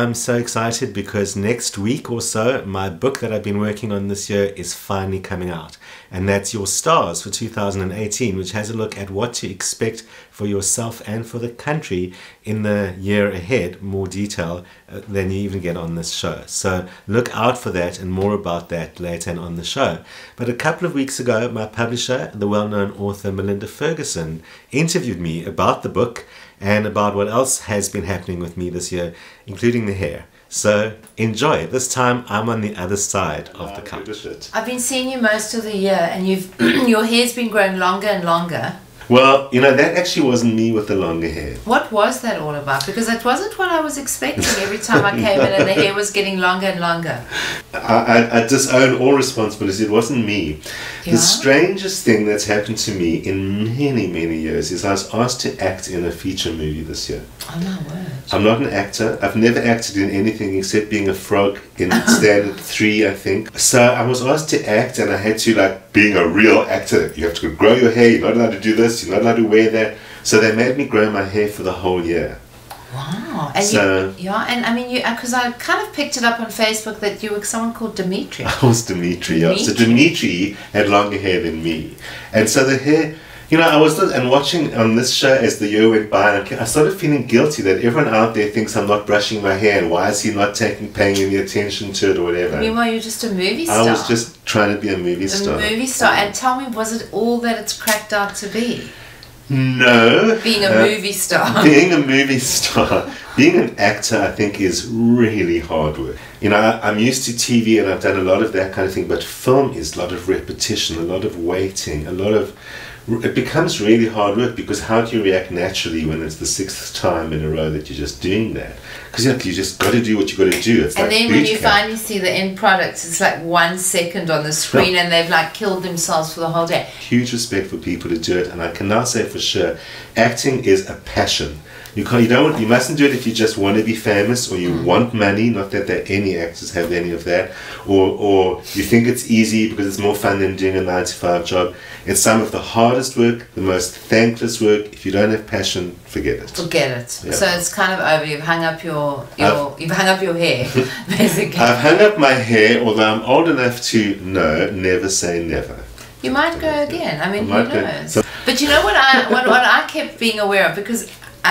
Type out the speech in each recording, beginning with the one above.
I'm so excited because next week or so, my book that I've been working on this year is finally coming out. And that's Your Stars for 2018, which has a look at what to expect for yourself and for the country in the year ahead, more detail than you even get on this show. So look out for that and more about that later and on the show. But a couple of weeks ago, my publisher, the well-known author Melinda Ferguson, interviewed me about the book and about what else has been happening with me this year, including the hair. So enjoy. This time I'm on the other side of the couch. I've been seeing you most of the year, and your hair's been growing longer and longer. Well, you know, that actually wasn't me with the longer hair. What was that all about? Because that wasn't what I was expecting every time I came in and the hair was getting longer and longer. I disown all responsibility. It wasn't me. Yeah. The strangest thing that's happened to me in many, many years is I was asked to act in a feature movie this year. Oh my word. I'm not an actor. I've never acted in anything except being a frog in Standard 3, I think. So I was asked to act, and I had to, like, being a real actor, you have to grow your hair, you're not allowed to do this, you're not allowed to wear that. So they made me grow my hair for the whole year. Wow. And so, and I mean, because I kind of picked it up on Facebook that you were someone called Dimitri. I was Dimitri, yeah. So Dimitri had longer hair than me. And so the hair, you know, I was watching on this show as the year went by, and I started feeling guilty that everyone out there thinks I'm not brushing my hair, and why is he not paying any attention to it or whatever. Meanwhile, you're just a movie star. I was just trying to be a movie star. A movie star. And tell me, was it all that it's cracked out to be? No. Being a movie star. Being a movie star. Being an actor, I think, is really hard work. You know, I'm used to TV and I've done a lot of that kind of thing, but film is a lot of repetition, a lot of waiting, it becomes really hard work, because how do you react naturally when it's the 6th time in a row that you're just doing that? Because you just got to do what you got to do. It's and like then when you finally see the end product, it's like 1 second on the screen, and they've like killed themselves for the whole day. Huge respect for people who do it, and I can now say for sure, acting is a passion. You mustn't do it if you just want to be famous or you want money. Not that any actors have any of that, or you think it's easy because it's more fun than doing a 9-to-5 job. It's some of the hardest work, the most thankless work. If you don't have passion, forget it. Forget it. Yeah. So it's kind of over. You've hung up you've hung up your hair, basically. I've hung up my hair, although I'm old enough to know, never say never. You might go again. I mean, who knows? But you know what I kept being aware of, because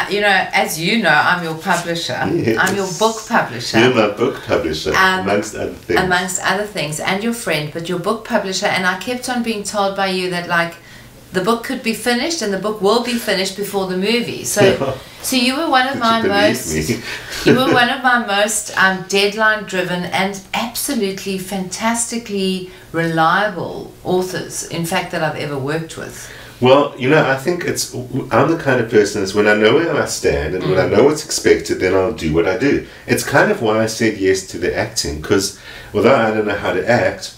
you know, as you know, I'm your publisher. Yes. I'm your book publisher. You're my book publisher, amongst other things. Amongst other things, and your friend, but your book publisher. And I kept on being told by you that, like, the book could be finished and the book will be finished before the movie. So, so you were one of my most deadline-driven and absolutely fantastically reliable authors, in fact, that I've ever worked with. Well, you know, I think I'm the kind of person that's, when I know where I stand and when I know what's expected, then I'll do what I do. It's kind of why I said yes to the acting, because although I don't know how to act,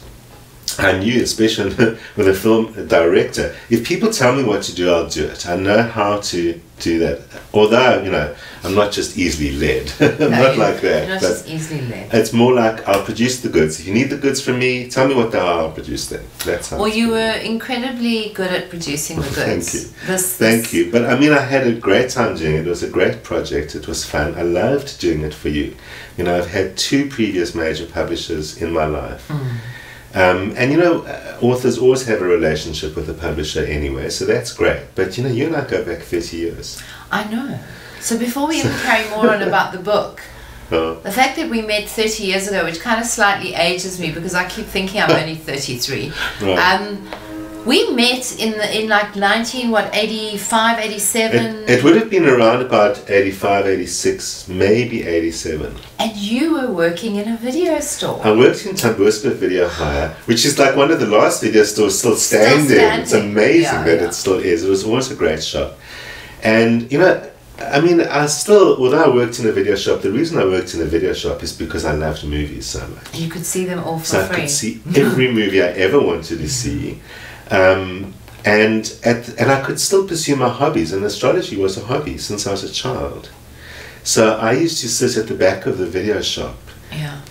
I knew, especially with a film director, if people tell me what to do, I'll do it. I know how to do that. Although, you know, I'm not just easily led. I'm not like that. You're not just easily led. It's more like, I'll produce the goods. If you need the goods from me, tell me what they are, I'll produce them. That's how. Well, you were incredibly good at producing the goods. Thank you. Thank you. But I mean, I had a great time doing it. It was a great project. It was fun. I loved doing it for you. You know, I've had 2 previous major publishers in my life. And you know, authors always have a relationship with the publisher anyway, so that's great. But you know, you and I go back 30 years. I know. So before we even carry more on about the book, the fact that we met 30 years ago, which kind of slightly ages me because I keep thinking I'm only 33. Right. We met in like 85, 87. It would have been around about 85, 86, maybe 87. And you were working in a video store. I worked in Tambuska Video Hire, which is like one of the last video stores still standing. It's amazing that it still is. It was always a great shop. And you know, I mean, although I worked in a video shop, the reason I worked in a video shop is because I loved movies so much. You could see them all for free. So I could see every movie I ever wanted to see. And I could still pursue my hobbies, and astrology was a hobby since I was a child. So I used to sit at the back of the video shop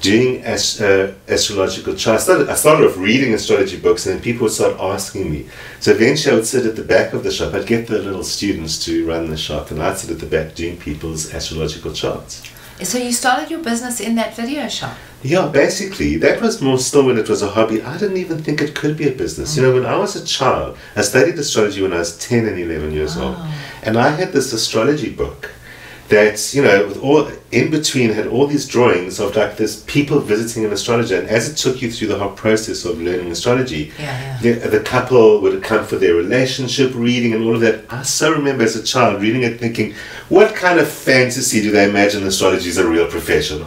doing astrological charts. I started off reading astrology books, and then people would start asking me. So eventually I would sit at the back of the shop. I'd get the little students to run the shop, and I'd sit at the back doing people's astrological charts. So you started your business in that video shop? Yeah, basically, that was more still when it was a hobby. I didn't even think it could be a business. You know, when I was a child, I studied astrology when I was 10 and 11 years old. And I had this astrology book that, you know, with all in between had all these drawings of like this people visiting an astrologer, and as it took you through the whole process of learning astrology, the couple would come for their relationship reading and all of that. I so remember as a child reading it thinking, what kind of fantasy do they imagine astrology is a real profession?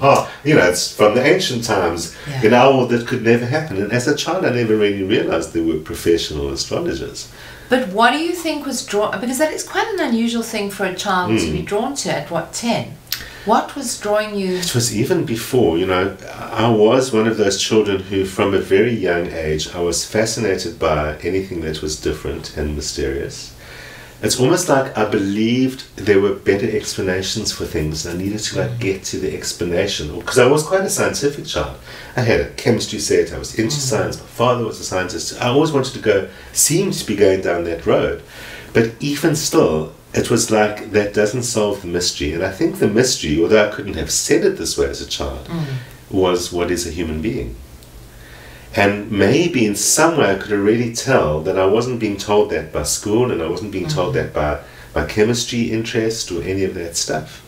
You know, it's from the ancient times, you know, that could never happen. And as a child I never really realized there were professional astrologers. But what do you think was drawn, because that is quite an unusual thing for a child to be drawn to at what, 10? What was drawing you? It was even before, you know, I was one of those children who from a very young age I was fascinated by anything that was different and mysterious. It's almost like I believed there were better explanations for things. I needed to like get to the explanation, because I was quite a scientific child. I had a chemistry set, I was into science, my father was a scientist. I always wanted to go, seemed to be going down that road. But even still, it was like, that doesn't solve the mystery. And I think the mystery, although I couldn't have said it this way as a child, was what is a human being? And maybe in some way I could already tell that I wasn't being told that by school, and I wasn't being told that by my chemistry interest or any of that stuff.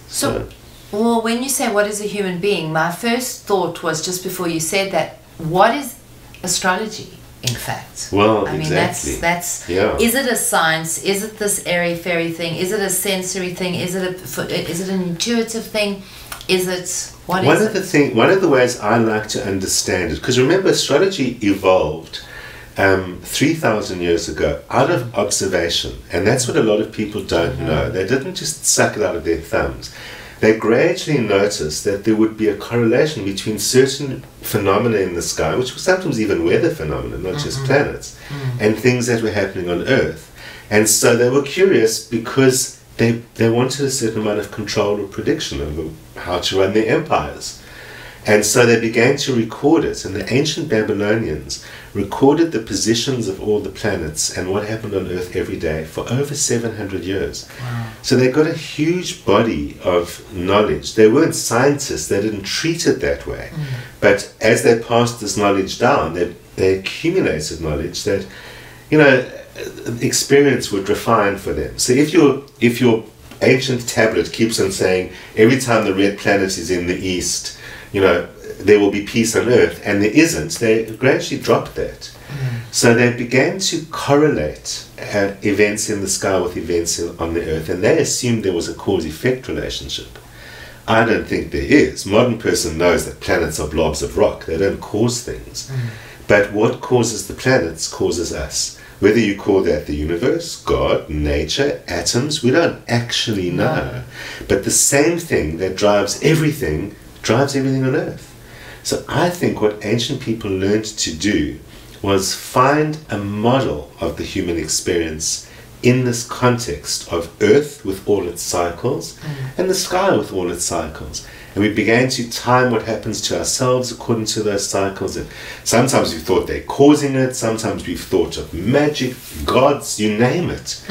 So, well, when you say what is a human being, my first thought was, just before you said that, what is astrology, in fact? Well, I mean, exactly. that's yeah. Is it a science? Is it this airy-fairy thing? Is it a sensory thing? Is it an intuitive thing? Is it, what is it? One of the ways I like to understand it, because remember astrology evolved 3,000 years ago out of observation, and that's what a lot of people don't know. They didn't just suck it out of their thumbs. They gradually noticed that there would be a correlation between certain phenomena in the sky, which were sometimes even weather phenomena, not just planets, and things that were happening on Earth. And so they were curious because they wanted a certain amount of control or prediction over how to run their empires. And so they began to record it, and the ancient Babylonians recorded the positions of all the planets and what happened on Earth every day for over 700 years. Wow. So they got a huge body of knowledge. They weren't scientists, they didn't treat it that way. But as they passed this knowledge down, they accumulated knowledge that, you know, experience would refine for them. So if your ancient tablet keeps on saying every time the red planet is in the east, you know, there will be peace on Earth, and there isn't, they gradually dropped that. So they began to correlate events in the sky with events on the Earth, and they assumed there was a cause-effect relationship. I don't think there is. Modern person knows that planets are blobs of rock. They don't cause things. But what causes the planets causes us. Whether you call that the universe, God, nature, atoms, we don't actually know. But the same thing that drives everything on Earth. So I think what ancient people learned to do was find a model of the human experience in this context of Earth with all its cycles and the sky with all its cycles. And we began to time what happens to ourselves according to those cycles. And sometimes we thought they're causing it, sometimes we've thought of magic, gods, you name it.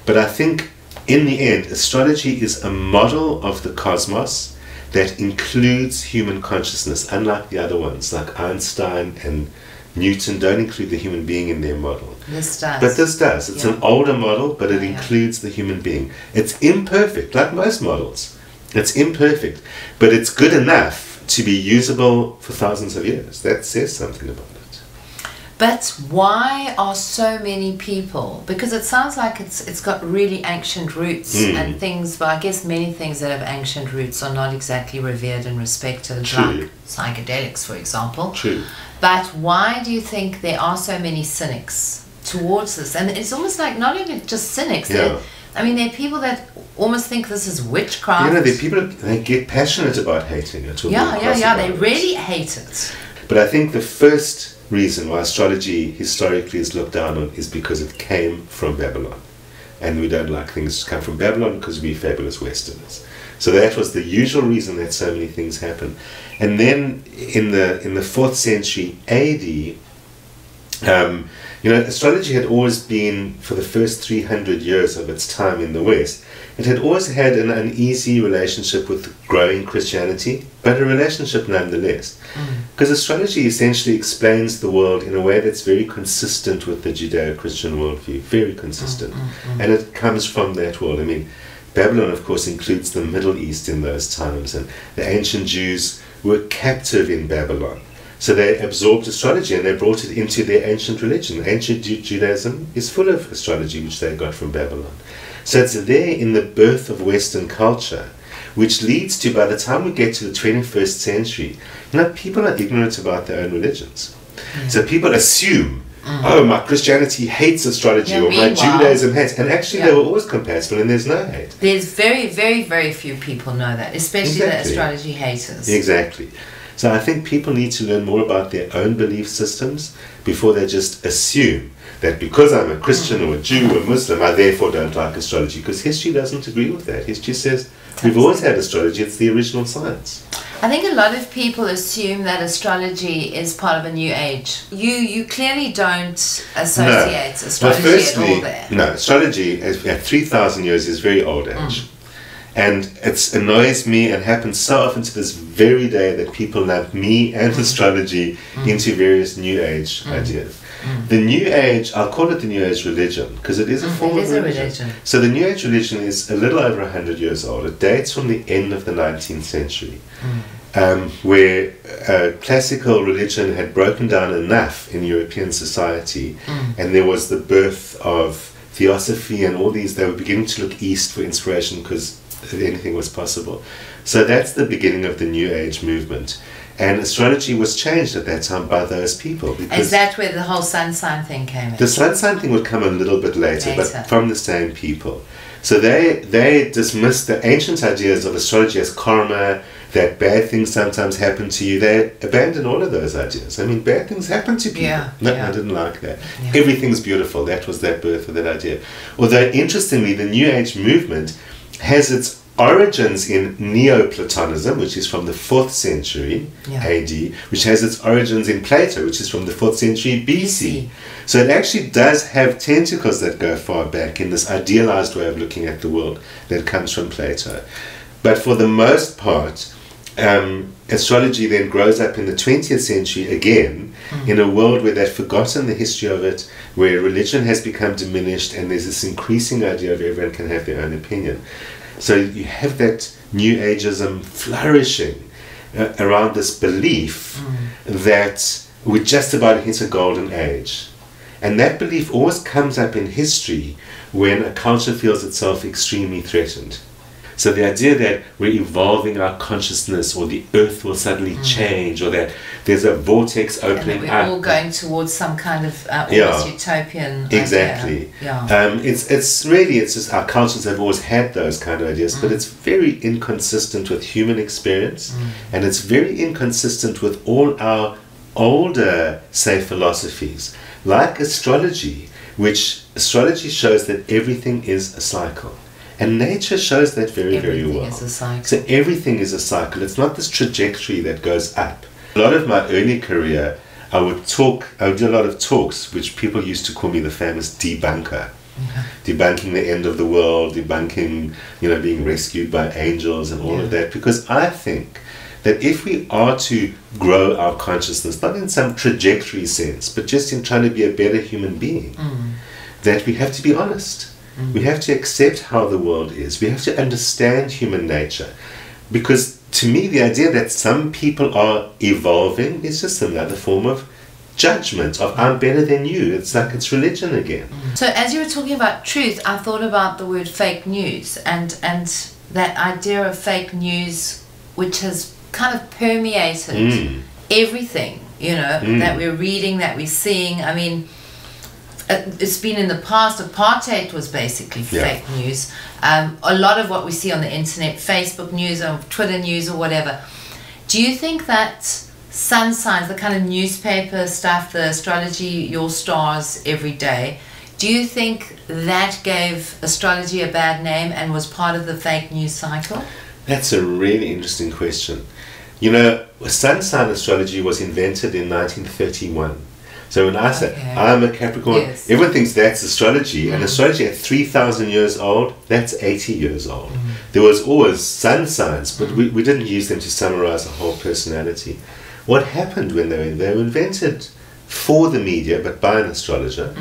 But I think in the end, astrology is a model of the cosmos that includes human consciousness, unlike the other ones, like Einstein and Newton don't include the human being in their model. This does. But this does. It's an older model, but it includes the human being. It's imperfect, like most models. It's imperfect, but it's good enough to be usable for thousands of years. That says something about it. But why are so many people, because it sounds like it's got really ancient roots and things, but I guess many things that have ancient roots are not exactly revered and respected, like psychedelics, for example. True. But why do you think there are so many cynics towards this? And it's almost like not even just cynics. I mean, there are people that almost think this is witchcraft. You know, there are people that get passionate about hating it. They really hate it. But I think the first reason why astrology historically is looked down on is because it came from Babylon. And we don't like things to come from Babylon because we're fabulous Westerners. So that was the usual reason that so many things happen. And then in the 4th century AD, Astrology had always been, for the first 300 years of its time in the West, it had always had an uneasy relationship with growing Christianity, but a relationship nonetheless. Because astrology essentially explains the world in a way that's very consistent with the Judeo-Christian worldview, very consistent. And it comes from that world. I mean, Babylon, of course, includes the Middle East in those times, and the ancient Jews were captive in Babylon. So they absorbed astrology and they brought it into their ancient religion. Ancient Judaism is full of astrology, which they got from Babylon. So it's there in the birth of Western culture, which leads to, by the time we get to the 21st century, people are ignorant about their own religions. So people assume, oh, my Christianity hates astrology, or my Judaism hates. And actually they were always compatible and there's no hate. There's very, very, very few people know that, especially the astrology haters. Exactly. So I think people need to learn more about their own belief systems before they just assume that because I'm a Christian or a Jew or a Muslim, I therefore don't like astrology, because history doesn't agree with that. History says we've always had astrology, it's the original science. I think a lot of people assume that astrology is part of a new age. You clearly don't associate astrology at all there. No, astrology at 3,000 years is very old age. And it annoys me and happens so often to this very day that people lump me and astrology into various New Age ideas. The New Age, I'll call it the New Age religion, because it is a form of religion. So the New Age religion is a little over 100 years old. It dates from the end of the 19th century, where classical religion had broken down enough in European society, and there was the birth of theosophy and all these. They were beginning to look east for inspiration because anything was possible. So that's the beginning of the New Age movement. And astrology was changed at that time by those people. Is that where the whole sun sign thing came in? The sun sign thing would come a little bit later, but from the same people. So they dismissed the ancient ideas of astrology as karma, that bad things sometimes happen to you. They abandoned all of those ideas. I mean, bad things happen to people. I didn't like that. Everything's beautiful. That was that birth of that idea. Although, interestingly, the New Age movement has its origins in Neoplatonism, which is from the 4th century AD, which has its origins in Plato, which is from the 4th century BC. So it actually does have tentacles that go far back in this idealized way of looking at the world that comes from Plato. But for the most part, astrology then grows up in the 20th century again, in a world where they've forgotten the history of it, where religion has become diminished, and there's this increasing idea of everyone can have their own opinion. So you have that New Ageism flourishing around this belief that we're just about to hit a golden age. And that belief always comes up in history when a culture feels itself extremely threatened. So the idea that we're evolving our consciousness, or the earth will suddenly change, or that there's a vortex opening and up. We're all going towards some kind of almost utopian Exactly. idea. It's just our cultures have always had those kind of ideas, but it's very inconsistent with human experience, and it's very inconsistent with all our older, say, philosophies, like astrology, which astrology shows that everything is a cycle. And nature shows that very, very well. Everything is a cycle. So everything is a cycle. It's not this trajectory that goes up. A lot of my early career, I would do a lot of talks, which people used to call me the famous debunker. Debunking the end of the world, debunking, being rescued by angels and all of that. Because I think that if we are to grow our consciousness, not in some trajectory sense, but just in trying to be a better human being, that we have to be honest. We have to accept how the world is. We have to understand human nature. Because to me, the idea that some people are evolving is just another form of judgment, of I'm better than you. It's like it's religion again. So as you were talking about truth, I thought about the word fake news and that idea of fake news, which has kind of permeated everything, that we're reading, that we're seeing. I mean, it's been in the past. Apartheid was basically fake news. A lot of what we see on the internet, Facebook news or Twitter news or whatever. Do you think that sun signs, the kind of newspaper stuff, the astrology, your stars every day, do you think that gave astrology a bad name and was part of the fake news cycle? That's a really interesting question. Sun sign astrology was invented in 1931. So when I say I'm a Capricorn, everyone thinks that's astrology, and astrology at 3,000 years old, that's 80 years old. There was always sun signs, but we didn't use them to summarize a whole personality. What happened when they were invented for the media, but by an astrologer,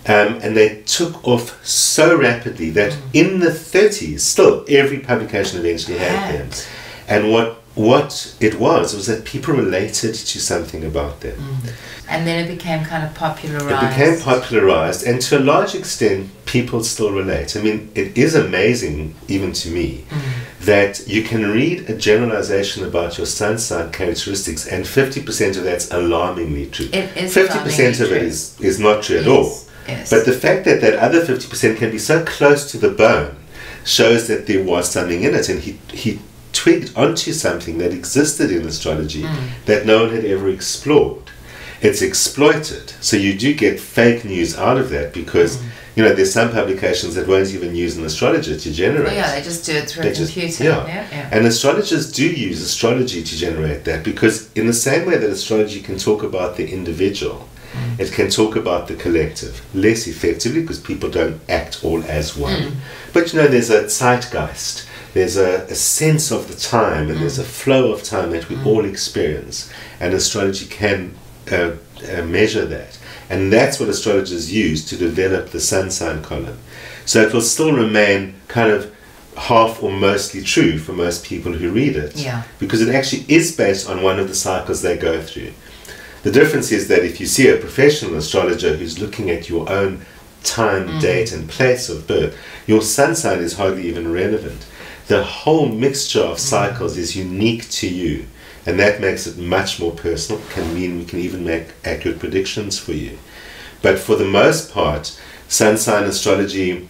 and they took off so rapidly that in the 30s, still every publication eventually had them. And what it was that people related to something about them. And then it became kind of popularized. It became popularized, and to a large extent, people still relate. I mean, it is amazing, even to me, that you can read a generalization about your sun sign characteristics, and 50% of that's alarmingly true. It is 50% of it is not true at all. Yes. But the fact that that other 50% can be so close to the bone shows that there was something in it, and he twigged onto something that existed in astrology that no one had ever explored. It's exploited, so you do get fake news out of that, because there's some publications that won't even use an astrologer to generate. They just do it through a computer. And astrologers do use astrology to generate that, because in the same way that astrology can talk about the individual, it can talk about the collective less effectively, because people don't act all as one. But there's a zeitgeist. There's a sense of the time, and there's a flow of time that we all experience, and astrology can measure that. And that's what astrologers use to develop the sun sign column. So it will still remain kind of half or mostly true for most people who read it, because it actually is based on one of the cycles they go through. The difference is that if you see a professional astrologer who's looking at your own time, date, and place of birth, your sun sign is hardly even relevant. The whole mixture of cycles is unique to you, and that makes it much more personal. It can mean we can even make accurate predictions for you. But for the most part, sun sign astrology,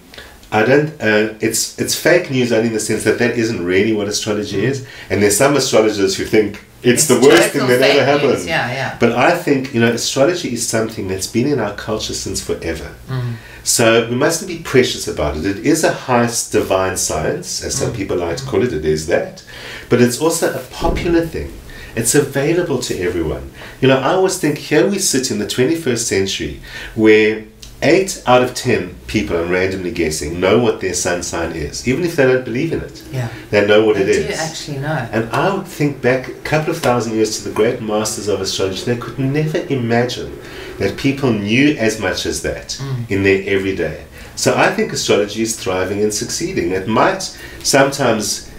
it's fake news only in the sense that that isn't really what astrology is. And there's some astrologers who think it's the worst thing that ever happened. But I think, astrology is something that's been in our culture since forever. So we mustn't be precious about it. It is a highest divine science, as some people like to call it. It is that. But it's also a popular thing. It's available to everyone. I always think, here we sit in the 21st century where 8 out of 10 people, I'm randomly guessing, know what their sun sign is, even if they don't believe in it. They know what it is. They do actually know. And I would think back a couple of thousand years to the great masters of astrology. They could never imagine that people knew as much as that in their everyday. So I think astrology is thriving and succeeding. It might sometimes,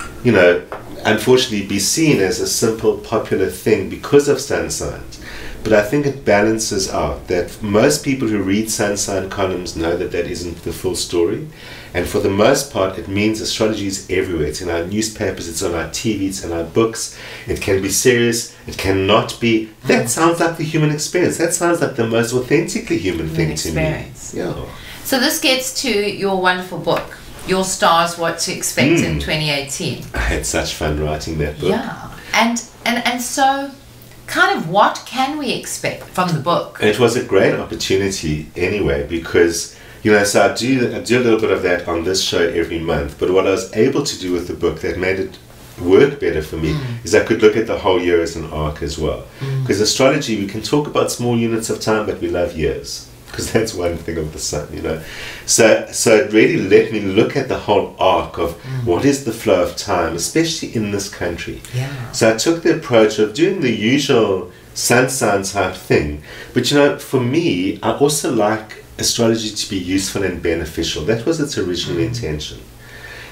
unfortunately be seen as a simple, popular thing because of sun signs. But I think it balances out that most people who read sun sign columns know that that isn't the full story. And for the most part, it means astrology is everywhere. It's in our newspapers, it's on our TV, it's in our books. It can be serious, it cannot be. That sounds like the human experience. That sounds like the most authentically human thing to me. So this gets to your wonderful book, Your Stars, What to Expect in 2018. I had such fun writing that book. And so kind of what can we expect from the book? It was a great opportunity anyway, because so I do a little bit of that on this show every month, but what I was able to do with the book that made it work better for me is I could look at the whole year as an arc as well. Because astrology, we can talk about small units of time, but we love years, because that's one thing of the sun, So it really let me look at the whole arc of what is the flow of time, especially in this country. So I took the approach of doing the usual sun sign type thing. But for me, I also like astrology to be useful and beneficial. That was its original intention.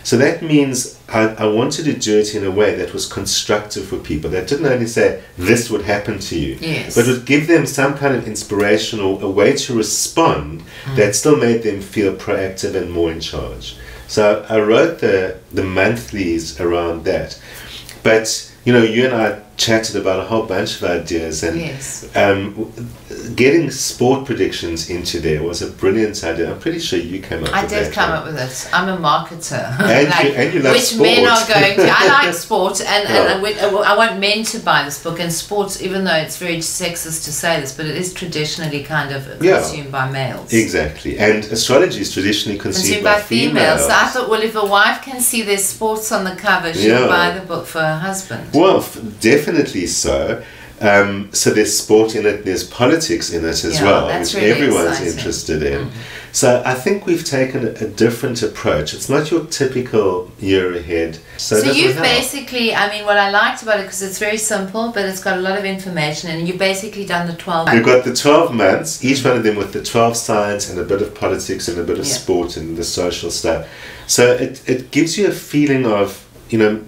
So that means I wanted to do it in a way that was constructive for people, that didn't only say this would happen to you, but would give them some kind of inspiration or a way to respond that still made them feel proactive and more in charge. So I wrote the monthlies around that. But you and I chatted about a whole bunch of ideas, and getting sport predictions into there was a brilliant idea. I'm pretty sure you came up with that. I did come up with it. I'm a marketer. And you love which sport. Men are going to. I like sport, and I want men to buy this book. And sports, even though it's very sexist to say this, but it is traditionally kind of consumed by males. Exactly. And astrology is traditionally consumed by females. So I thought, well, if a wife can see there's sports on the cover, she'll buy the book for her husband. Well, definitely so. So there's sport in it, there's politics in it as well, which really everyone's exciting. interested in. So I think we've taken a different approach. It's not your typical year ahead. So you've basically, I mean, what I liked about it, because it's very simple, but it's got a lot of information, and you've basically done the 12 months. We've got the 12 months, each one of them with the 12 signs and a bit of politics and a bit of sport and the social stuff. So it gives you a feeling of, you know,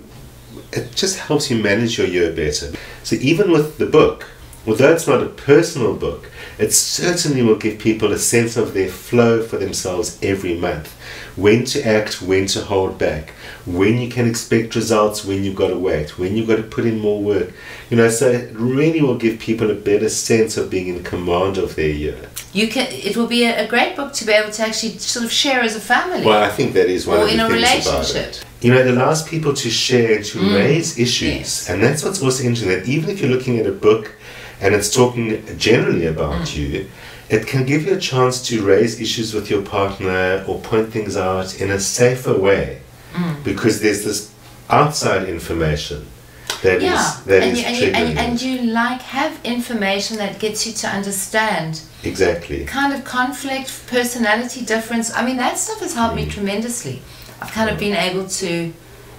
it just helps you manage your year better. So even with the book, although it's not a personal book, it certainly will give people a sense of their flow for themselves every month. When to act, when to hold back, when you can expect results, when you've got to wait, when you've got to put in more work. You know, so it really will give people a better sense of being in command of their year. It will be a great book to be able to actually sort of share as a family. Well, I think that is one of the things about it. You know, it allows people to share, to raise issues. And that's what's also interesting, that even if you're looking at a book and it's talking generally about you, it can give you a chance to raise issues with your partner or point things out in a safer way, because there's this outside information that and you have information that gets you to understand kind of conflict, personality difference. I mean, that stuff has helped me tremendously. I've kind of been able to,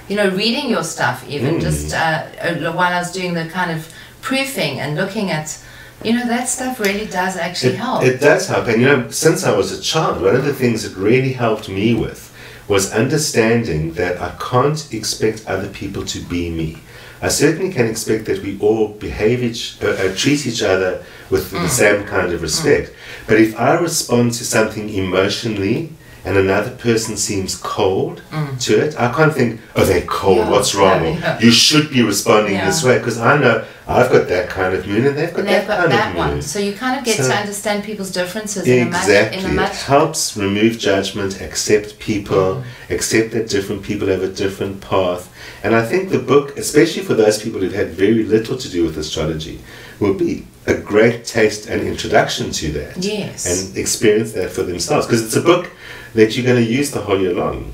you know, reading your stuff even just while I was doing the kind of proofing and looking at, you know, that stuff really does actually help. It does help. And, you know, since I was a child, one of the things that really helped me with was understanding that I can't expect other people to be me. I certainly can expect that we all treat each other with the same kind of respect. But if I respond to something emotionally and another person seems cold to it, I can't think, oh, they're cold, what's wrong? Or, you should be responding this way, because I know I've got that kind of mood and they've got that kind of mood. So you kind of get to understand people's differences in a much... It helps remove judgment, accept people, accept that different people have a different path. And I think the book, especially for those people who've had very little to do with astrology, will be a great taste and introduction to that. Yes. And experience that for themselves, because it's a book that you're going to use the whole year long.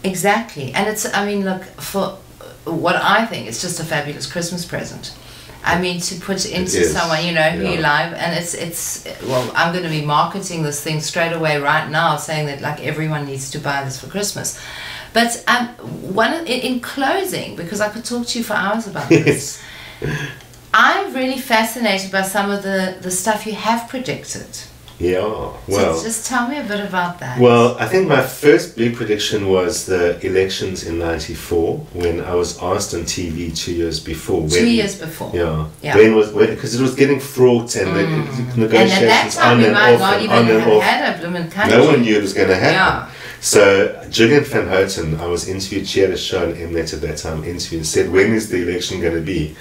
Exactly. And it's, I mean, look, for what I think, it's just a fabulous Christmas present. I mean, to put into someone, you know, who you love, and it's well, I'm going to be marketing this thing straight away right now, saying that like everyone needs to buy this for Christmas. But in closing, because I could talk to you for hours about this, I'm really fascinated by some of the stuff you have predicted. Yeah, well... So just tell me a bit about that. Well, I think my first big prediction was the elections in '94, when I was asked on TV 2 years before. 2 years before. Yeah. Because it was getting fraught and the negotiations on and off and on and off. No one knew it was going to happen. Yeah. So Gillian van Houten, I was interviewed, she had a show on Mnet at that time, interviewed and said, when is the election going to be?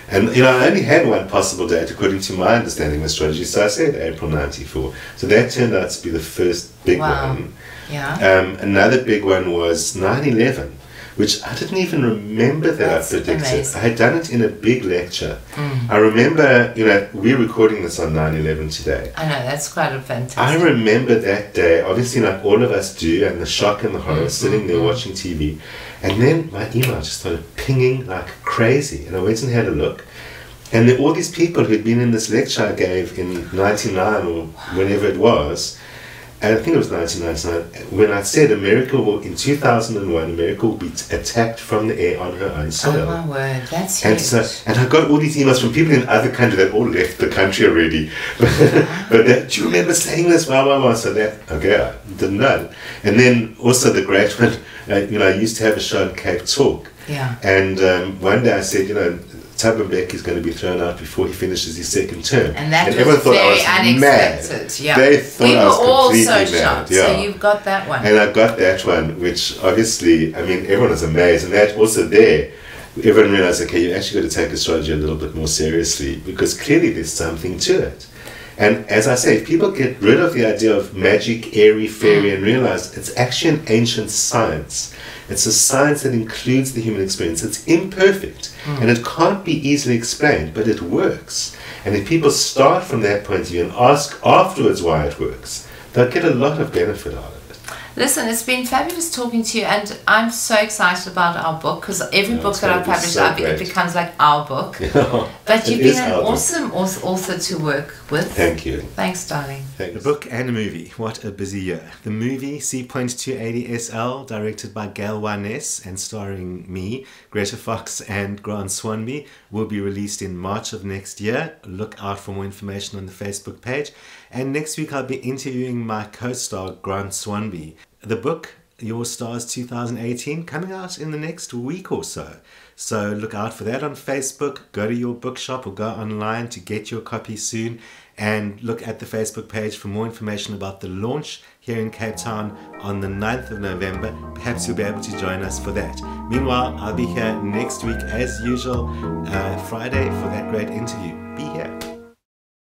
And, you know, I only had one possible date according to my understanding of astrology, so I said April '94. So that turned out to be the first big one. Yeah. Another big one was 9/11, which I didn't even remember that I predicted. Amazing. I had done it in a big lecture. I remember, you know, we're recording this on 9/11 today. I know, that's quite a fantastic. I remember that day, obviously like all of us do, and the shock and the horror, sitting there watching TV. And then my email just started pinging like crazy. And I went and had a look. And there were all these people who'd been in this lecture I gave in '99 or whenever it was. And I think it was 1999, when I said America will, in 2001, America will be attacked from the air on her own soil. Oh my word, that's huge. And I got all these emails from people in other countries that all left the country already. But do you remember saying this? Wow. So that, okay, I didn't know. And then also the great one, you know, I used to have a show on Cape Talk. Yeah. And one day I said, you know, Thabo Mbeki is going to be thrown out before he finishes his second term. And that was very unexpected. Yeah. They thought I was completely mad. We were all so shocked. Yeah. So you've got that one. And I got that one, which obviously, I mean, everyone was amazed. And that also there, everyone realized, okay, you actually got to take astrology a little bit more seriously, because clearly there's something to it. And as I say, if people get rid of the idea of magic, airy, fairy, and realize it's actually an ancient science. It's a science that includes the human experience. It's imperfect, and it can't be easily explained, but it works. And if people start from that point of view and ask afterwards why it works, they'll get a lot of benefit out of it. Listen, it's been fabulous talking to you, and I'm so excited about our book, because every book that I publish, so it becomes like our book. But you've been an awesome author to work with. Thank you. Thanks, darling. Thanks. The book and a movie. What a busy year. The movie, C.280SL, directed by Gail Wyness and starring me, Greta Fox and Grant Swanby, will be released in March of next year. Look out for more information on the Facebook page. And next week I'll be interviewing my co-star, Grant Swanby. The book, Your Stars 2018, coming out in the next week or so. So look out for that on Facebook. Go to your bookshop or go online to get your copy soon. And look at the Facebook page for more information about the launch here in Cape Town on the 9th of November. Perhaps you'll be able to join us for that. Meanwhile, I'll be here next week as usual, Friday, for that great interview. Be here.